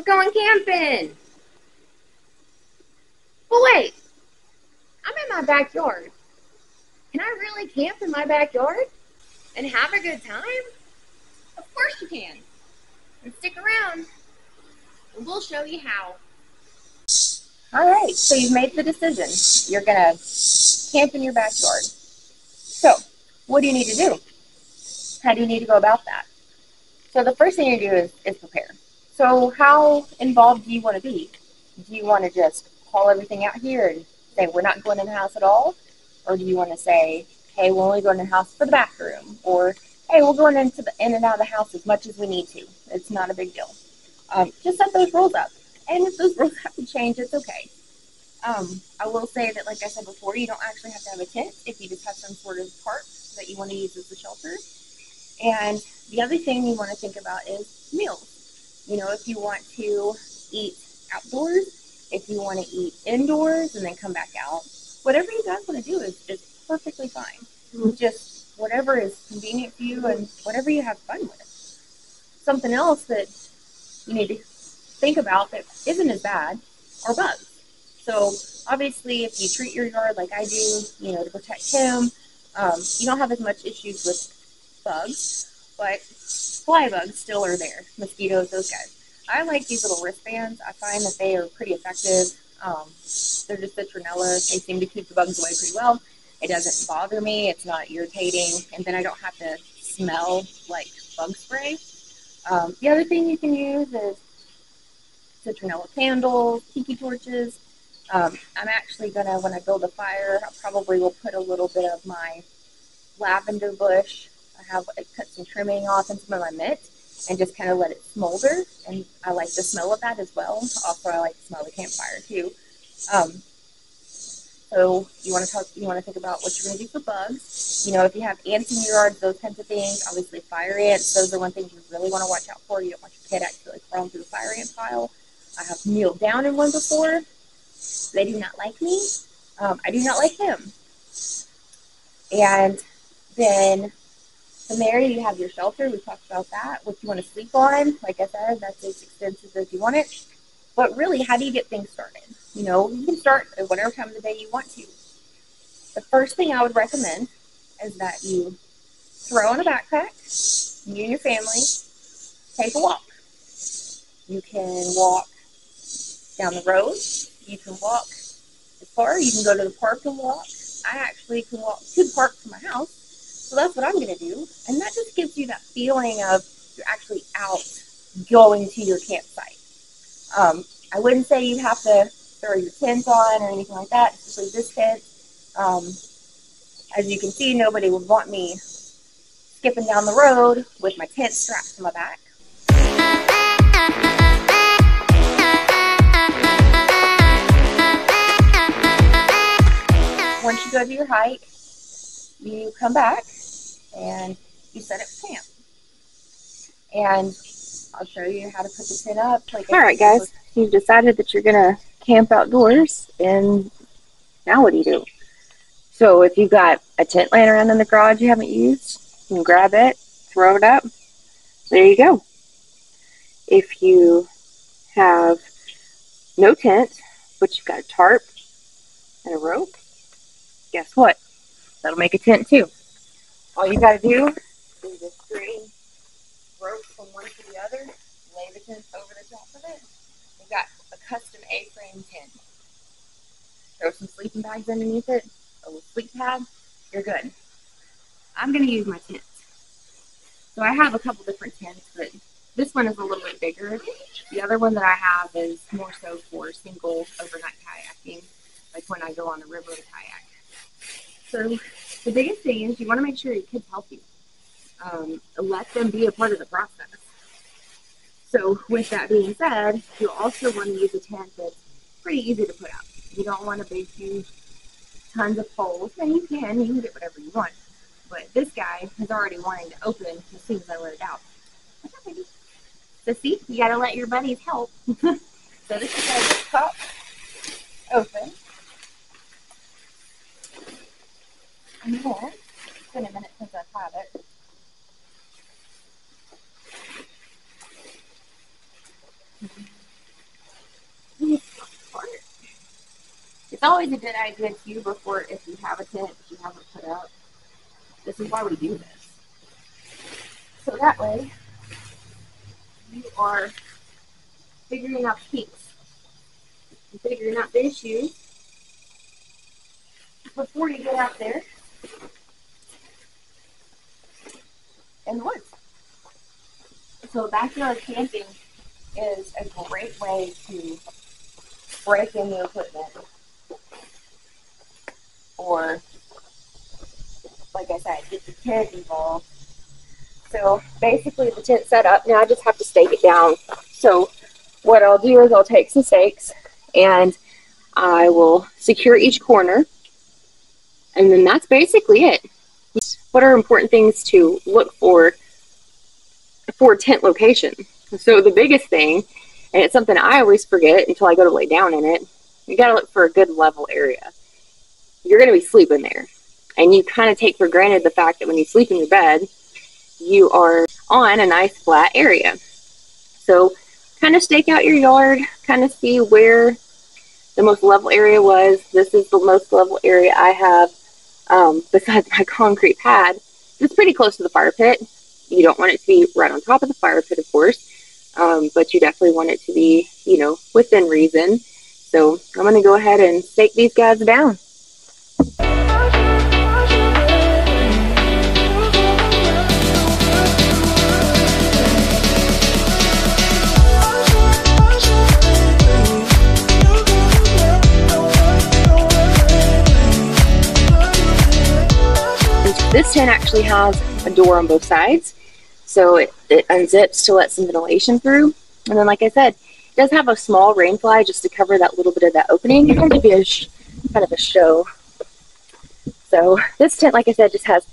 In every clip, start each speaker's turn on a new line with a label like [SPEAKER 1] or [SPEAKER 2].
[SPEAKER 1] We're going camping. But wait, I'm in my backyard. Can I really camp in my backyard and have a good time? Of course you can. And stick around, and we'll show you how. All right, so you've made the decision. You're gonna camp in your backyard. So, what do you need to do? How do you need to go about that? So the first thing you do is prepare. So how involved do you want to be? Do you want to just haul everything out here and say we're not going in the house at all? Or do you want to say, hey, we're only going in the house for the bathroom? Or, hey, we're going in and out of the house as much as we need to. It's not a big deal. Just set those rules up. And if those rules have to change, it's okay. I will say that, like I said before, you don't actually have to have a tent if you just have some sort of tarp that you want to use as a shelter. And the other thing you want to think about is meals. You know, if you want to eat outdoors, if you want to eat indoors and then come back out, whatever you guys want to do is perfectly fine. Mm-hmm. Just whatever is convenient for you and whatever you have fun with. Something else that you need to think about that isn't as bad are bugs. So obviously, if you treat your yard like I do, you know, to protect him, you don't have as much issues with bugs, but fly bugs still are there. Mosquitoes, those guys. I like these little wristbands. I find that they are pretty effective. They're just citronella. They seem to keep the bugs away pretty well. It doesn't bother me. It's not irritating. And then I don't have to smell like bug spray. The other thing you can use is citronella candles, tiki torches. I'm actually going to, when I build a fire, I probably will put a little bit of my lavender bush. I cut some trimming off and some of my mint and just kind of let it smolder. And I like the smell of that as well. Also, I like the smell of the campfire too. So you want to think about what you're going to do for bugs. You know, if you have ants in your yard, those kinds of things. Obviously, fire ants. Those are one thing you really want to watch out for. You don't want your kid accidentally crawling through the fire ant pile. I have kneeled down in one before. They do not like me. I do not like them. And then from there, you have your shelter. We talked about that. What you want to sleep on. Like I said, that's as extensive as you want it. But really, how do you get things started? You know, you can start at whatever time of the day you want to. The first thing I would recommend is that you throw on a backpack, you and your family, take a walk. You can walk down the road. You can walk as far. You can go to the park and walk. I actually can walk to the park from my house. So that's what I'm going to do. And that just gives you that feeling of you're actually out going to your campsite. I wouldn't say you'd have to throw your tent on or anything like that, especially this tent. As you can see, nobody would want me skipping down the road with my tent strapped to my back. Once you go to your hike, you come back and you set up camp. And I'll show you how to put the tent up. All right, guys, you've decided that you're going to camp outdoors, and now what do you do? So if you've got a tent laying around in the garage you haven't used, you can grab it, throw it up. There you go. If you have no tent, but you've got a tarp and a rope, guess what? That'll make a tent too. All you got to do is just string rope from one to the other, lay the tent over the top of it. You've got a custom A-frame tent. Throw some sleeping bags underneath it, a little sleep pad, you're good. I'm going to use my tent. So I have a couple different tents, but this one is a little bit bigger. The other one that I have is more so for single overnight kayaking, like when I go on the river to kayak. So the biggest thing is you want to make sure your kid's healthy. Let them be a part of the process. So with that being said, you'll also want to use a tent that's pretty easy to put up. You don't want a big, huge, tons of poles. And you can get whatever you want. But this guy is already wanting to open as soon as I let it out. What's up, baby? So see, you got to let your buddies help. So this is going to pop open. And then, it's been a minute since I've had it. It's always a good idea too before, if you have a tent that you haven't put up. This is why we do this. So that way you are figuring out the kinks and figuring out the issues before you get out there in the woods. So backyard camping is a great way to break in the equipment, or, like I said, get the kids involved. So basically the tent's set up. Now I just have to stake it down. So what I'll do is I'll take some stakes and I will secure each corner, and then that's basically it. What are important things to look for tent location? So the biggest thing, and it's something I always forget until I go to lay down in it, you got to look for a good level area. You're going to be sleeping there, and you kind of take for granted the fact that when you sleep in your bed, you are on a nice flat area. So kind of stake out your yard, kind of see where the most level area was. This is the most level area I have, besides my concrete pad. It's pretty close to the fire pit. You don't want it to be right on top of the fire pit, of course, but you definitely want it to be, you know, within reason. So I'm going to go ahead and stake these guys down. This tent actually has a door on both sides, so it unzips to let some ventilation through. And then, like I said, it does have a small rain fly just to cover that little bit of that opening. It's going to be kind of a show. So this tent, like I said, just has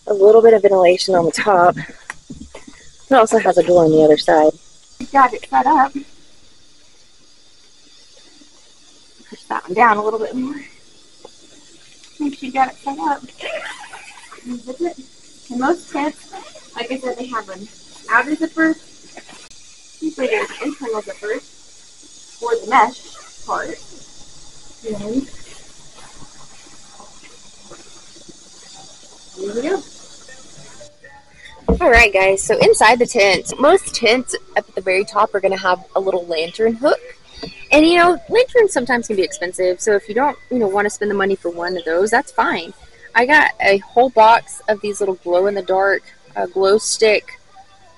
[SPEAKER 1] a little bit of ventilation on the top. It also has a door on the other side. We've got it set up. Push that one down a little bit more. Make sure you got it set up. Zip it. In most tents, like I said, they have an outer zipper. Usually there's internal zippers for the mesh part. And here we go. Alright guys, so inside the tent, most tents up at the very top are going to have a little lantern hook. And you know, lanterns sometimes can be expensive, so if you don't, want to spend the money for one of those, that's fine. I got a whole box of these little glow-in-the-dark glow stick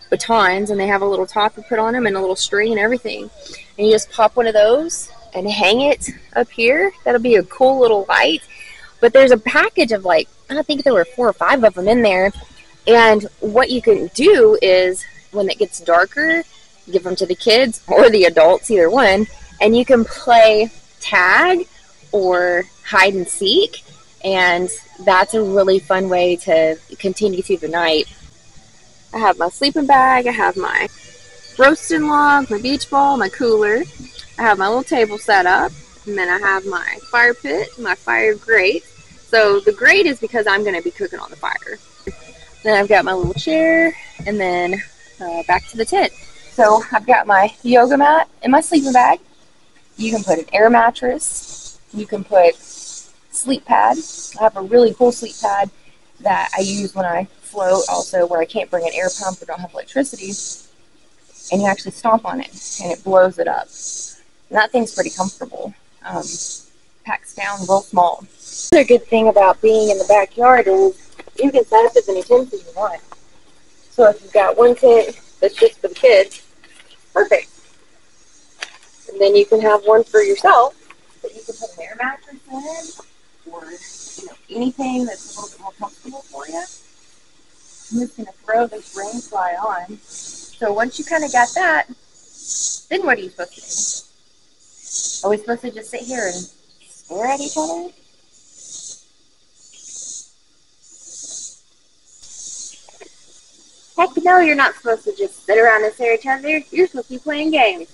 [SPEAKER 1] batons, and they have a little top you put on them and a little string and everything. And you just pop one of those and hang it up here. That'll be a cool little light. But there's a package of, like, I think there were 4 or 5 of them in there. And what you can do is, when it gets darker, give them to the kids or the adults, either one, and you can play tag or hide and seek. And that's a really fun way to continue through the night. I have my sleeping bag, I have my roasting log, my beach ball, my cooler. I have my little table set up, and then I have my fire pit, my fire grate. So the grate is because I'm going to be cooking on the fire. Then I've got my little chair, and then back to the tent. So I've got my yoga mat in my sleeping bag. You can put an air mattress. You can put sleep pad. I have a really cool sleep pad that I use when I float, also where I can't bring an air pump or don't have electricity. And you actually stomp on it, and it blows it up. And that thing's pretty comfortable. Packs down real small. Another good thing about being in the backyard is you can set up as many tents as you want. So if you've got one tent that's just for the kids, perfect. And then you can have one for yourself that you can put an air mattress in, or anything that's a little bit more comfortable for you. I'm just going to throw this rain fly on. So once you kind of got that, then what are you supposed to do? Are we supposed to just sit here and stare at each other? Heck no, you're not supposed to just sit around and stare at each other. You're supposed to be playing games.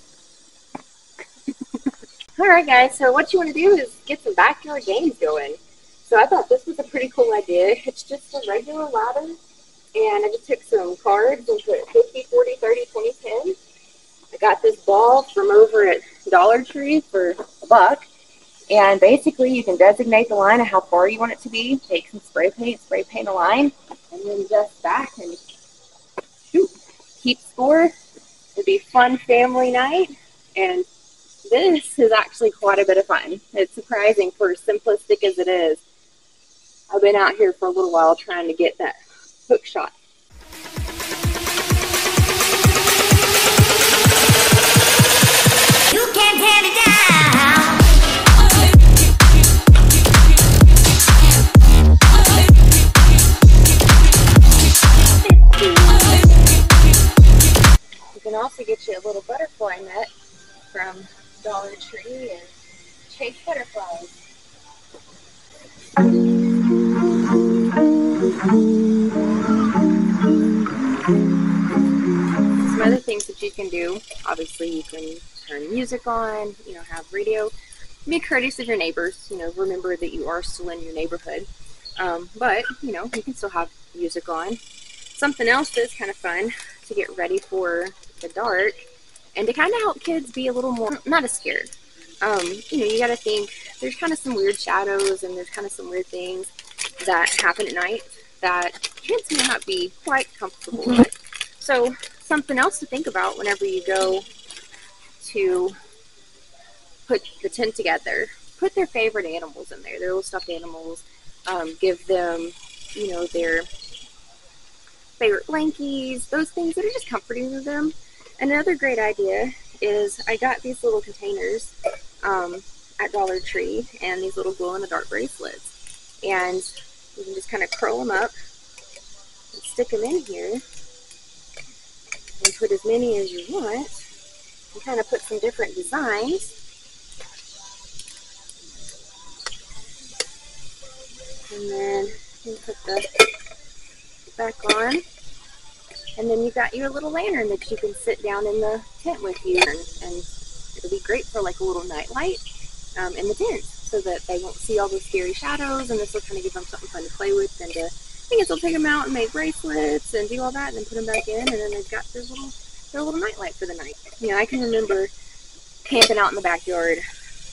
[SPEAKER 1] Alright guys, so what you want to do is get some backyard games going. So I thought this was a pretty cool idea. It's just a regular ladder, and I just took some cards and put 50, 40, 30, 20, 10. I got this ball from over at Dollar Tree for $1. And basically, you can designate the line of how far you want it to be. Take some spray paint a line, and then just back and shoot. Keep score. It'll be a fun family night. And this is actually quite a bit of fun. It's surprising for as simplistic as it is. I've been out here for a little while trying to get that hook shot. You can't tear it down. You can also get you a little butterfly net from Dollar Tree and chase butterflies. Some other things that you can do, obviously you can turn music on, have radio. Be courteous of your neighbors, remember that you are still in your neighborhood. But, you can still have music on. Something else that's kind of fun to get ready for the dark and to kind of help kids be a little more, not as scared. You got to think there's kind of some weird shadows and there's kind of some weird things that happen at night that kids may not be quite comfortable with. So something else to think about whenever you go to put the tent together, put their favorite animals in there, their little stuffed animals, give them, their favorite blankies, those things that are just comforting to them. Another great idea is I got these little containers at Dollar Tree and these little glow-in-the-dark bracelets. And you can just kind of curl them up and stick them in here and put as many as you want and kind of put some different designs. And then you put the back on. And then you got your little lantern that you can sit down in the tent with you. And it'll be great for like a little night light in the tent so that they won't see all those scary shadows. And this will kind of give them something fun to play with. And I guess they'll take them out and make bracelets and do all that and then put them back in. And then they've got their little night light for the night. I can remember camping out in the backyard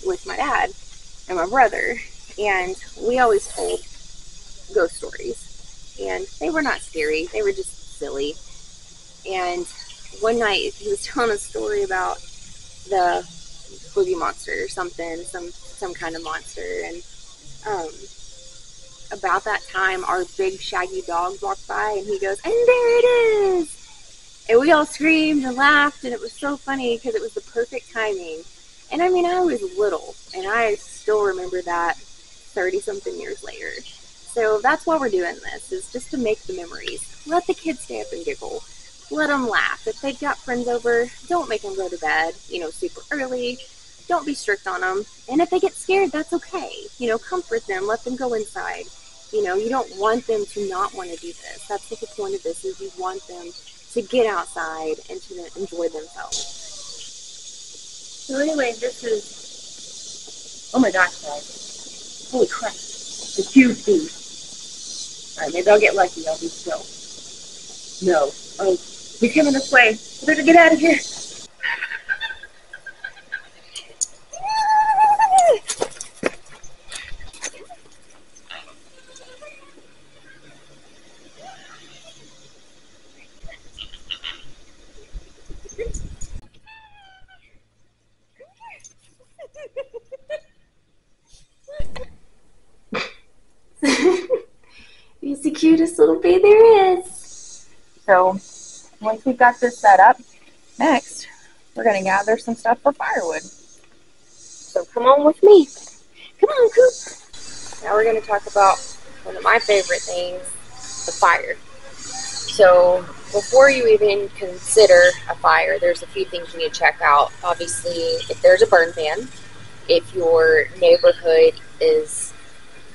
[SPEAKER 1] with my dad and my brother. And we always told ghost stories. And they were not scary. They were just silly. And one night he was telling a story about the boogie monster or something, some kind of monster. And about that time, our big shaggy dog walked by and he goes, "And there it is!" And we all screamed and laughed, and it was so funny because it was the perfect timing. And I mean, I was little, and I still remember that 30-something years later. So that's why we're doing this, is just to make the memories. Let the kids stay up and giggle. Let them laugh. If they've got friends over, don't make them go to bed, super early. Don't be strict on them. And if they get scared, that's okay. Comfort them. Let them go inside. You don't want them to not want to do this. That's what the point of this is. You want them to get outside and to enjoy themselves. So anyway, this is, oh my gosh, guys. Holy crap. It's huge thing. Alright, maybe I'll get lucky. I'll be still. No. Oh, he's coming this way. I better get out of here. He's the cutest little baby there is. So once we've got this set up, next we're going to gather some stuff for firewood. So come on with me. Come on, Coop. Now we're going to talk about one of my favorite things, the fire. So before you even consider a fire, there's a few things you need to check out. Obviously, if there's a burn ban, if your neighborhood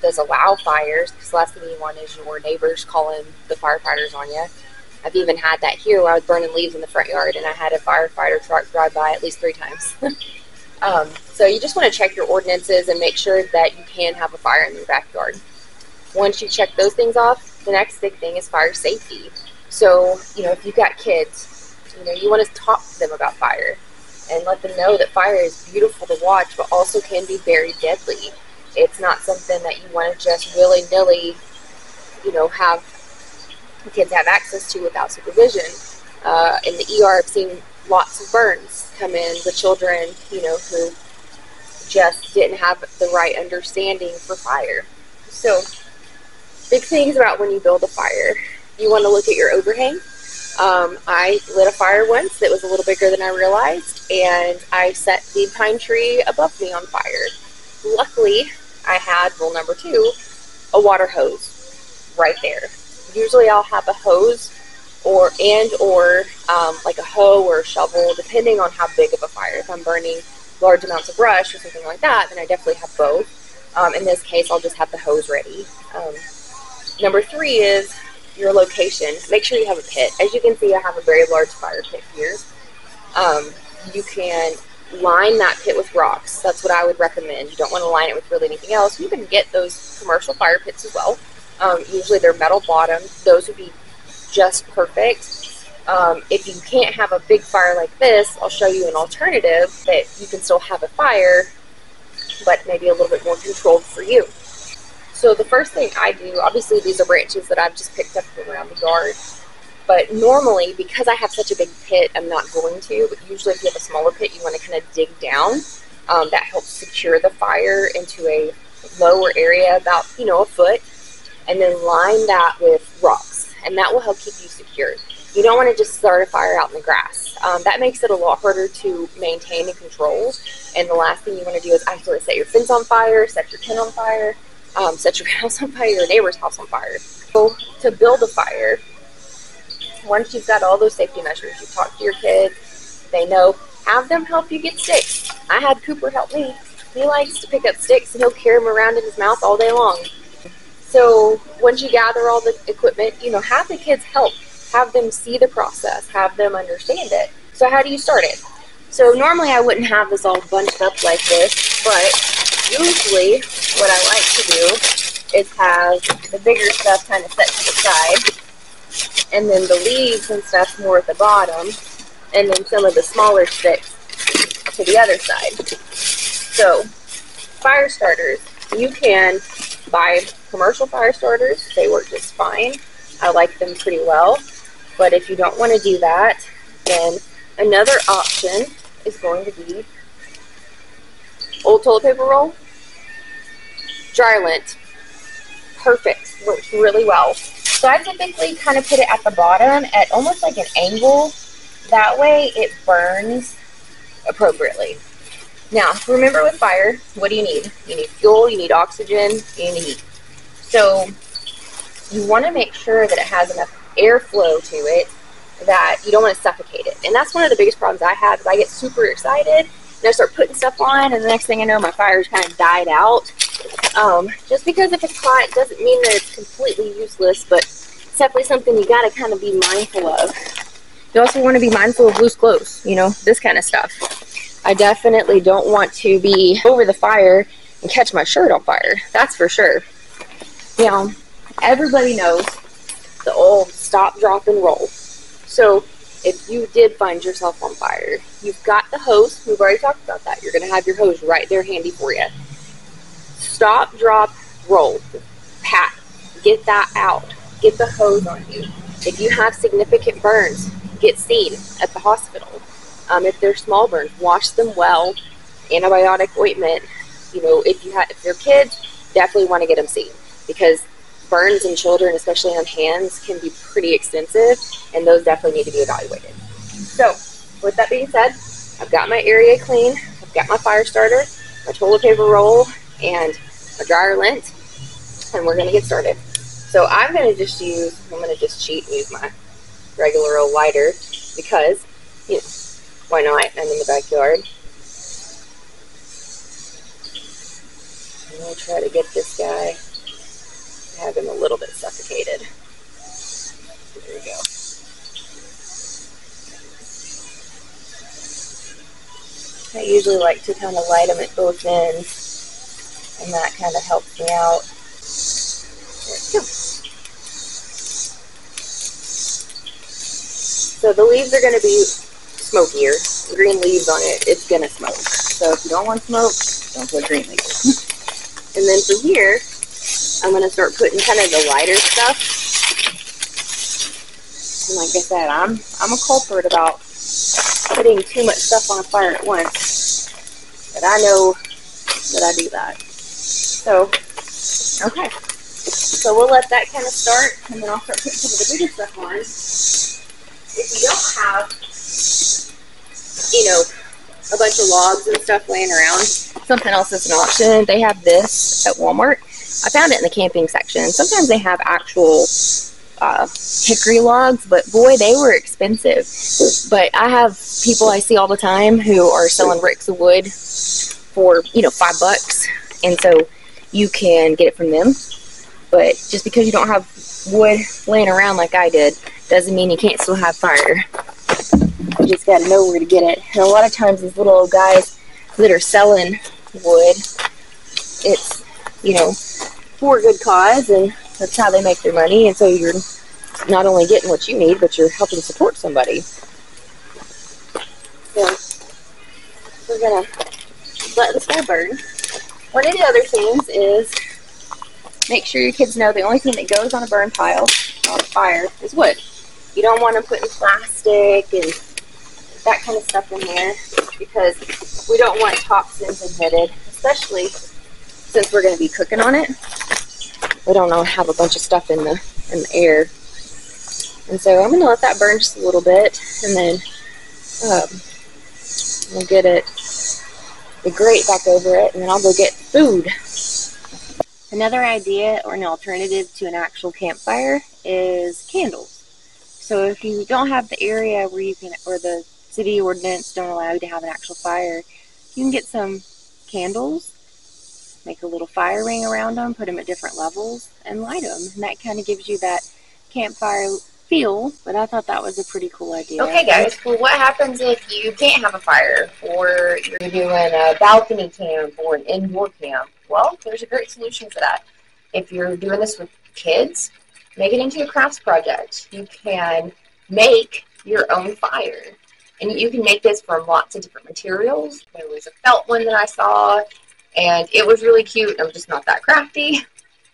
[SPEAKER 1] does allow fires, because the last thing you want is your neighbors calling the firefighters on you. I've even had that here where I was burning leaves in the front yard and I had a firefighter truck drive by at least 3 times. So you just want to check your ordinances and make sure that you can have a fire in your backyard. Once you check those things off, the next big thing is fire safety. So, if you've got kids, You know, you want to talk to them about fire and let them know that fire is beautiful to watch, but also can be very deadly. It's not something that you want to just willy-nilly, you know, have kids have access to without supervision. In the ER, I've seen lots of burns come in with children, you know, who just didn't have the right understanding for fire. So, big things about when you build a fire. You want to look at your overhang. I lit a fire once that was a little bigger than I realized, and I set the pine tree above me on fire. Luckily, I had, rule number 2, a water hose right there. Usually I'll have a hose or like a hoe or a shovel, depending on how big of a fire. If I'm burning large amounts of brush or something like that, then I definitely have both. In this case, I'll just have the hose ready. Number 3 is your location. Make sure you have a pit. As you can see, I have a very large fire pit here. You can line that pit with rocks. That's what I would recommend. You don't want to line it with really anything else. You can get those commercial fire pits as well. Usually they're metal bottom. Those would be just perfect. If you can't have a big fire like this, I'll show you an alternative that you can still have a fire, but maybe a little bit more controlled for you. So the first thing I do, obviously these are branches that I've just picked up from around the yard, but normally, because I have such a big pit, I'm not going to, but usually if you have a smaller pit, you want to kind of dig down. That helps secure the fire into a lower area, about, you know, a foot, and then line that with rocks, and that will help keep you secure. You don't want to just start a fire out in the grass. That makes it a lot harder to maintain and control, and the last thing you want to do is actually set your fence on fire, set your tent on fire, set your house on fire, your neighbor's house on fire. So to build a fire, once you've got all those safety measures, you talk to your kids, they know, have them help you get sticks. I had Cooper help me. He likes to pick up sticks and he'll carry them around in his mouth all day long. So once you gather all the equipment, you know, have the kids help. Have them see the process. Have them understand it. So how do you start it? So normally I wouldn't have this all bunched up like this, but usually what I like to do is have the bigger stuff kind of set to the side, and then the leaves and stuff more at the bottom, and then some of the smaller sticks to the other side. So fire starters, you can buy commercial fire starters. They work just fine. I like them pretty well. But if you don't want to do that, then another option is going to be old toilet paper roll, dryer lint. Perfect. Works really well. So I typically kind of put it at the bottom at almost like an angle. That way it burns appropriately. Now, remember with fire, what do you need? You need fuel, you need oxygen, you need heat. So you want to make sure that it has enough airflow to it that you don't want to suffocate it. And that's one of the biggest problems I have, is I get super excited and I start putting stuff on, and the next thing I know, my fire's kind of died out. Just because if it's hot doesn't mean that it's completely useless, but it's definitely something you got to kind of be mindful of. You also want to be mindful of loose clothes, you know, this kind of stuff. I definitely don't want to be over the fire and catch my shirt on fire. That's for sure. You know, everybody knows the old stop, drop, and roll. So if you did find yourself on fire, you've got the hose. We've already talked about that. You're going to have your hose right there handy for you. Stop, drop, roll. Pat. Get that out. Get the hose on you. If you have significant burns, get seen at the hospital. If they're small burns, wash them well. Antibiotic ointment. You know, if they're kids, definitely want to get them seen, because burns in children, especially on hands, can be pretty extensive, and those definitely need to be evaluated. So, with that being said, I've got my area clean. I've got my fire starter, my toilet paper roll, and my dryer lint, and we're going to get started. So I'm going to just cheat and use my regular old lighter, because, you know, why not? I'm in the backyard. I'm going to try to get this guy, have him a little bit suffocated. There we go. I usually like to kind of light them at both ends, and that kind of helps me out. There we go. So So the leaves are going to be smokier. Green leaves on it, it's going to smoke. So if you don't want smoke, don't put green leaves. And then from here, I'm going to start putting kind of the lighter stuff. And like I said, I'm a culprit about putting too much stuff on a fire at once. But I know that I do that. So, okay. So we'll let that kind of start, and then I'll start putting some of the bigger stuff on. If you don't have, you know, a bunch of logs and stuff laying around, something else is an option. They have this at Walmart. I found it in the camping section. Sometimes they have actual hickory logs, but boy, they were expensive. But I have people I see all the time who are selling bricks of wood for, you know, $5, and so you can get it from them. But just because you don't have wood laying around like I did doesn't mean you can't still have fire. You just got to know where to get it. And a lot of times these little old guys that are selling wood, it's, you know, for a good cause, and that's how they make their money. And so you're not only getting what you need, but you're helping support somebody. So we're going to let this guy burn. One of the other things is make sure your kids know the only thing that goes on a burn pile, on a fire, is wood. You don't want to put in plastic and that kind of stuff in there, because we don't want toxins emitted, especially since we're going to be cooking on it. We don't want to have a bunch of stuff in the air. And so I'm going to let that burn just a little bit, and then we'll get the grate back over it, and then I'll go get food. Another idea or an alternative to an actual campfire is candles. So if you don't have the area where you can, or the city ordinance don't allow you to have an actual fire, you can get some candles, make a little fire ring around them, put them at different levels, and light them. And that kind of gives you that campfire feel, but I thought that was a pretty cool idea. Okay guys, well, what happens if you can't have a fire, or you're doing a balcony camp or an indoor camp? Well, there's a great solution for that. If you're doing this with kids, make it into a crafts project. You can make your own fire, and you can make this from lots of different materials. There was a felt one that I saw, and it was really cute. I'm just not that crafty.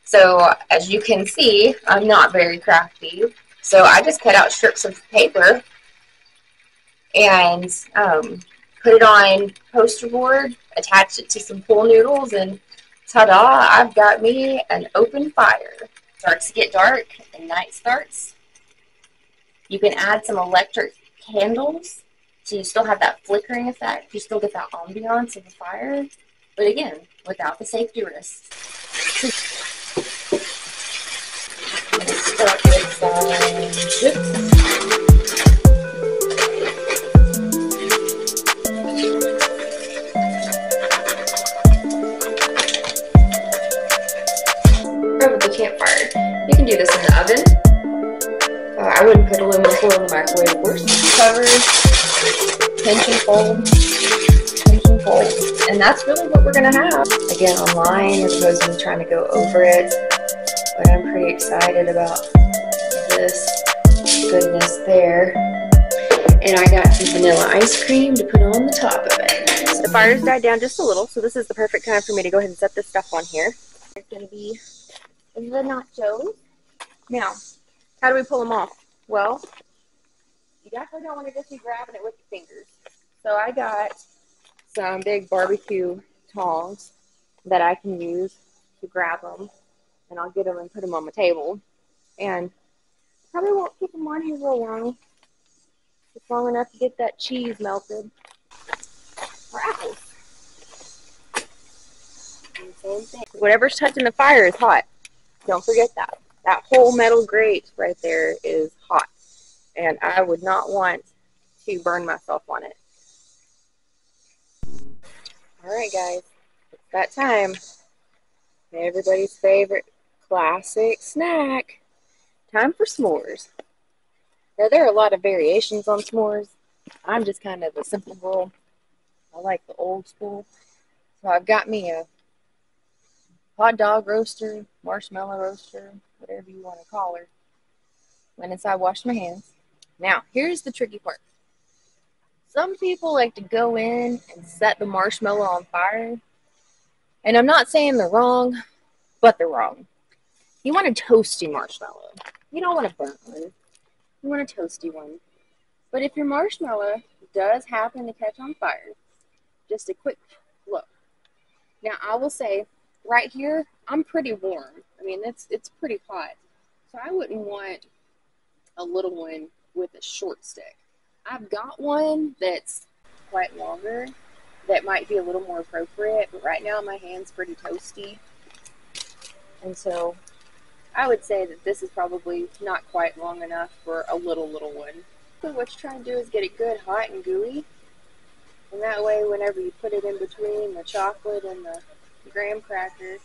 [SPEAKER 1] So as you can see, I'm not very crafty. So I just cut out strips of paper and put it on poster board, attached it to some pool noodles, and ta-da, I've got me an open fire. Starts to get dark and night starts. You can add some electric candles, so you still have that flickering effect. You still get that ambiance of the fire, but again, without the safety risks. Start with some chips. Over the campfire. You can do this in the oven. I wouldn't put aluminum foil in the microwave, of course. Cover, pinch and fold, and that's really what we're going to have. Again, online, as opposed to trying to go over it. But I'm pretty excited about this goodness there. And I got some vanilla ice cream to put on the top of it. So the fire's died down just a little, so this is the perfect time for me to go ahead and set this stuff on here. It's going to be the nachos. Now, how do we pull them off? Well, you definitely don't want to just be grabbing it with your fingers. So I got some big barbecue tongs that I can use to grab them. And I'll get them and put them on my table. And probably won't keep them on here real long. Just long enough to get that cheese melted. Or apples. And same thing. Whatever's touching the fire is hot. Don't forget that. That whole metal grate right there is hot. And I would not want to burn myself on it. Alright guys, it's that time. Everybody's favorite classic snack. Time for s'mores. Now there are a lot of variations on s'mores. I'm just kind of the simple girl. I like the old school. So I've got me a hot dog roaster, marshmallow roaster, whatever you want to call her. Went inside, washed my hands. Now, here's the tricky part. Some people like to go in and set the marshmallow on fire. And I'm not saying they're wrong, but they're wrong. You want a toasty marshmallow. You don't want a burnt one. You want a toasty one. But if your marshmallow does happen to catch on fire, just a quick look. Now, I will say, right here, I'm pretty warm. I mean, it's pretty hot. So I wouldn't want a little one with a short stick. I've got one that's quite longer that might be a little more appropriate, but right now my hand's pretty toasty. And so I would say that this is probably not quite long enough for a little one. So what you're trying to do is get it good, hot, and gooey. And that way, whenever you put it in between the chocolate and the graham cracker,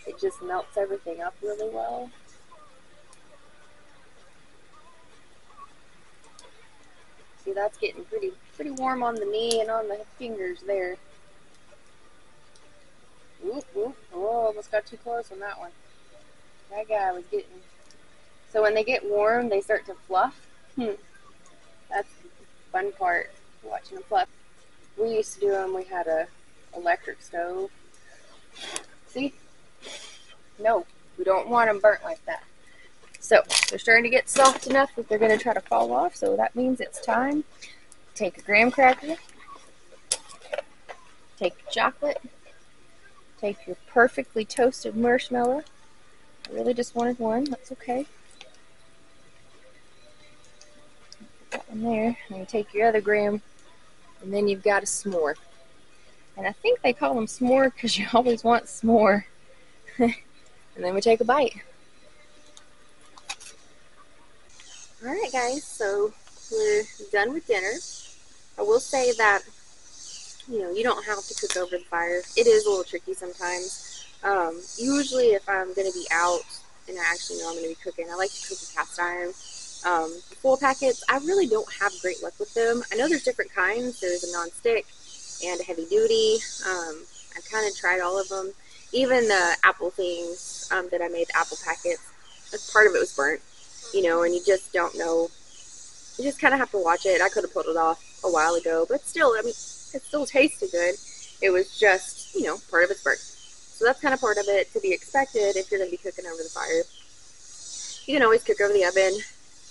[SPEAKER 1] it just melts everything up really well. See, that's getting pretty warm on the knee and on the fingers there. Whoop, whoop. Oh, almost got too close on that one. That guy was getting... So when they get warm, they start to fluff. That's the fun part, watching them fluff. We used to do them, we had a electric stove. See? No, we don't want them burnt like that. So, they're starting to get soft enough that they're going to try to fall off, so that means it's time. Take a graham cracker, take your chocolate, take your perfectly toasted marshmallow. I really just wanted one, that's okay. Put that one there, and you take your other graham, and then you've got a s'more. And I think they call them s'more because you always want s'more. And then we take a bite. Alright guys, so we're done with dinner. I will say that, you don't have to cook over the fire. It is a little tricky sometimes. Usually if I'm going to be out and I actually know I'm going to be cooking, I like to cook with cast iron. Full packets, I really don't have great luck with them. I know there's different kinds. There's a non-stick and a heavy duty. I've kind of tried all of them. Even the apple things that I made, the apple packets, part of it was burnt, and you just don't know. You just kind of have to watch it. I could have pulled it off a while ago, but still, I mean, it still tasted good. It was just, part of it's burnt. So that's kind of part of it to be expected if you're going to be cooking over the fire. You can always cook over the oven.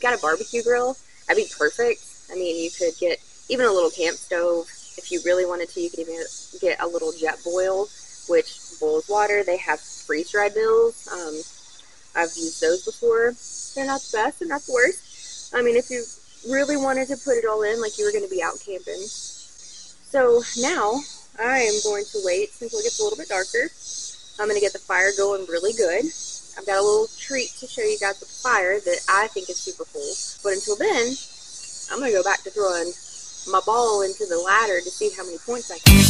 [SPEAKER 1] Got a barbecue grill, that'd be perfect. I mean, you could get even a little camp stove. If you really wanted to, you could even get a little Jetboil, which boils water. They have freeze-dried meals. I've used those before. They're not the best, they're not the worst. I mean, if you really wanted to put it all in like you were going to be out camping. So now I am going to wait until it gets a little bit darker. I'm going to get the fire going really good. I've got a little treat to show you guys with the fire that I think is super cool. But until then, I'm going to go back to throwing my ball into the ladder to see how many points I can get.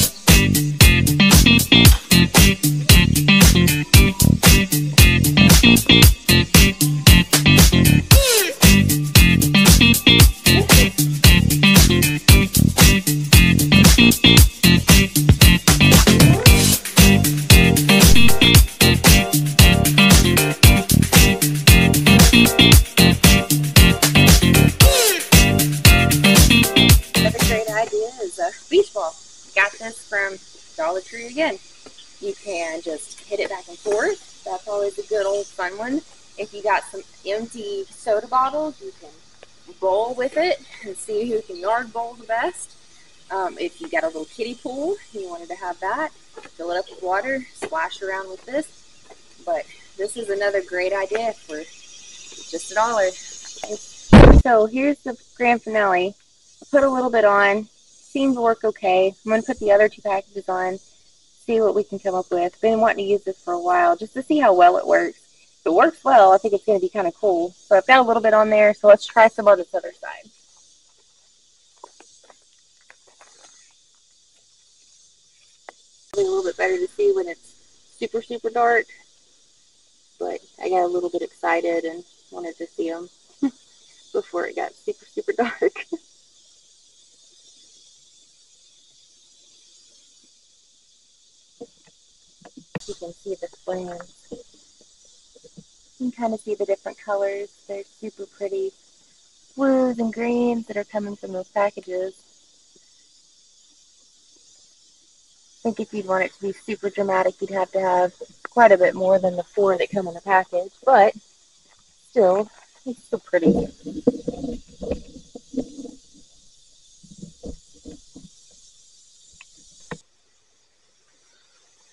[SPEAKER 1] Beach ball. Got this from Dollar Tree again. You can just hit it back and forth. That's always a good old fun one. If you got some empty soda bottles, you can bowl with it and see who can yard bowl the best. If you got a little kiddie pool and you wanted to have that, fill it up with water, splash around with this. But this is another great idea for just $1. So here's the grand finale. I put a little bit on. Seemed to work okay. I'm going to put the other 2 packages on, see what we can come up with. Been wanting to use this for a while just to see how well it works. If it works well, I think it's going to be kind of cool. So I've got a little bit on there, so let's try some on this other side. Probably a little bit better to see when it's super, super dark, but I got a little bit excited and wanted to see them before it got super, super dark. You can see the flames. You can kind of see the different colors. They're super pretty. blues and greens that are coming from those packages. I think if you'd want it to be super dramatic, you'd have to have quite a bit more than the 4 that come in the package, but still, it's still pretty.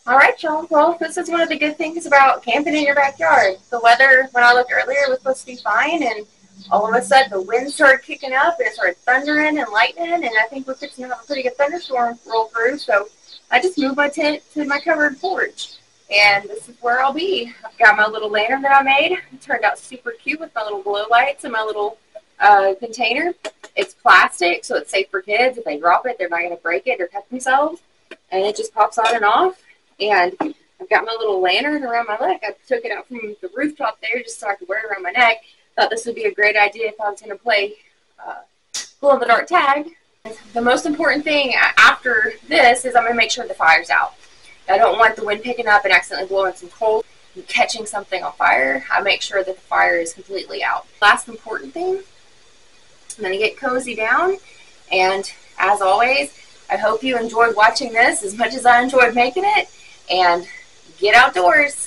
[SPEAKER 1] All right, y'all. Well, this is one of the good things about camping in your backyard. The weather, when I looked earlier, was supposed to be fine, and all of a sudden the wind started kicking up, and it started thundering and lightning, and I think we're fixing to have a pretty good thunderstorm roll through, so I just moved my tent to my covered porch, and this is where I'll be. I've got my little lantern that I made. It turned out super cute with my little glow lights and my little container. It's plastic, so it's safe for kids. If they drop it, they're not going to break it or cut themselves, and it just pops on and off. And I've got my little lantern around my neck. I took it out from the rooftop there just so I could wear it around my neck. Thought this would be a great idea if I was going to play glow-in-the-dark tag. The most important thing after this is I'm going to make sure the fire's out. I don't want the wind picking up and accidentally blowing some coal and catching something on fire. I make sure that the fire is completely out. Last important thing, I'm going to get cozy down, and as always, I hope you enjoyed watching this as much as I enjoyed making it. And get outdoors.